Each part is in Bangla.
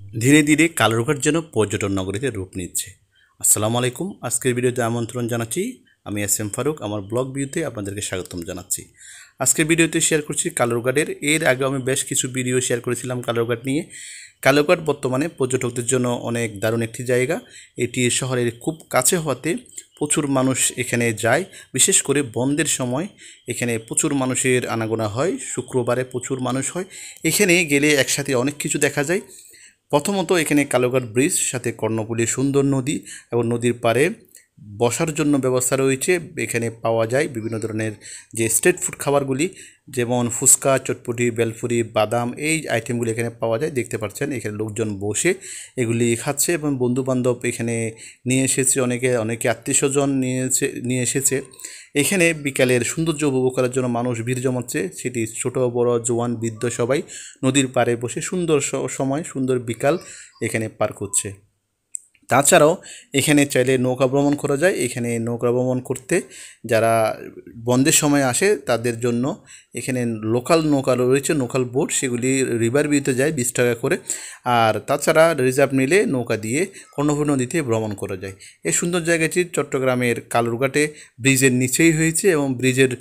ধীরে ধীরে কালুরঘাট যেন পর্যটন নগরীতে রূপ নিচ্ছে। আসসালামু আলাইকুম। আজকের ভিডিওতে আমন্ত্রণ জানাচ্ছি। আমি এস.এম. ফারুক। আমার ব্লগ ভিউতে আপনাদেরকে স্বাগতম জানাচ্ছি। আজকের ভিডিওতে শেয়ার করছি কালুরঘাটের। এর আগে আমি বেশ কিছু ভিডিও শেয়ার করেছিলাম কালুরঘাট নিয়ে। কালুরঘাট বর্তমানে পর্যটকদের জন্য অনেক দারুণ একটি জায়গা। এটি শহরের খুব কাছে হওয়াতে প্রচুর মানুষ এখানে যায়। বিশেষ করে বন্ধের সময় এখানে প্রচুর মানুষের আনাগোনা হয়। শুক্রবারে প্রচুর মানুষ হয়। এখানে গেলে একসাথে অনেক কিছু দেখা যায়। প্রথমত এখানে কালুরঘাট ব্রিজ, সাথে কর্ণফুলীর সুন্দর নদী এবং নদীর পাড়ে বসার জন্য ব্যবস্থা রয়েছে। এখানে পাওয়া যায় বিভিন্ন ধরনের যে স্ট্রিট ফুড খাবারগুলি, যেমন ফুচকা, চটপটি, বেলপুরি, বাদাম, এই আইটেমগুলি এখানে পাওয়া যায়। দেখতে পাচ্ছেন এখানে লোকজন বসে এগুলি খাচ্ছে এবং বন্ধুবান্ধব এখানে নিয়ে এসেছে, অনেকে আত্মীয়স্বজন নিয়ে এসেছে। এখানে বিকালের সৌন্দর্য উপভোগ করার জন্য মানুষ ভিড় জমাচ্ছে। সেটি ছোট বড় জওয়ান বৃদ্ধ সবাই নদীর পাড়ে বসে সুন্দর সময়, সুন্দর বিকাল এখানে পার করছে। তাছাড়াও এখানে চাইলে নৌকা ভ্রমণ করা যায়। এখানে নৌকা ভ্রমণ করতে যারা বন্ধের সময় আসে তাদের জন্য এখানে লোকাল নৌকা রয়েছে, লোকাল বোট, সেগুলি রিভার ভিউতে যায় 20 টাকা করে। আর তাছাড়া রিজার্ভ নিলে নৌকা দিয়ে কর্ণফুলী নদীতে ভ্রমণ করা যায়। এই সুন্দর জায়গাটি চট্টগ্রামের কালুরঘাটে ব্রিজের নিচেই হয়েছে এবং ব্রিজের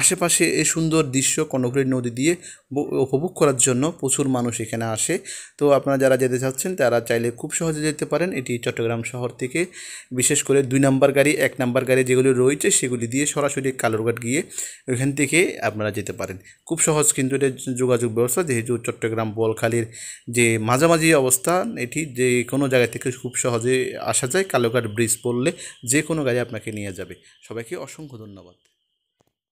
আশেপাশে এই সুন্দর দৃশ্য কর্ণফুলী নদী দিয়ে উপভোগ করার জন্য প্রচুর মানুষ এখানে আসে। তো আপনারা যারা যেতে চাচ্ছেন তারা চাইলে খুব সহজে যেতে পারেন। এটি চট্টগ্রাম শহর থেকে বিশেষ করে 2 নম্বর গাড়ি, 1 নম্বর গাড়ি যেগুলি রয়েছে সেগুলি দিয়ে সরাসরি কালুরঘাট গিয়ে ওইখান থেকে আপনারা যেতে পারেন। খুব সহজ কিন্তু এটা যোগাযোগ ব্যবস্থা, যেহেতু চট্টগ্রাম বোয়ালখালীর যে মাঝামাঝি অবস্থান, এটি যে কোনো জায়গা থেকে খুব সহজে আসা যায়। কালুরঘাট ব্রিজ পড়লে যে কোনো গাড়ি আপনাকে নিয়ে যাবে। সবাইকে অসংখ্য ধন্যবাদ।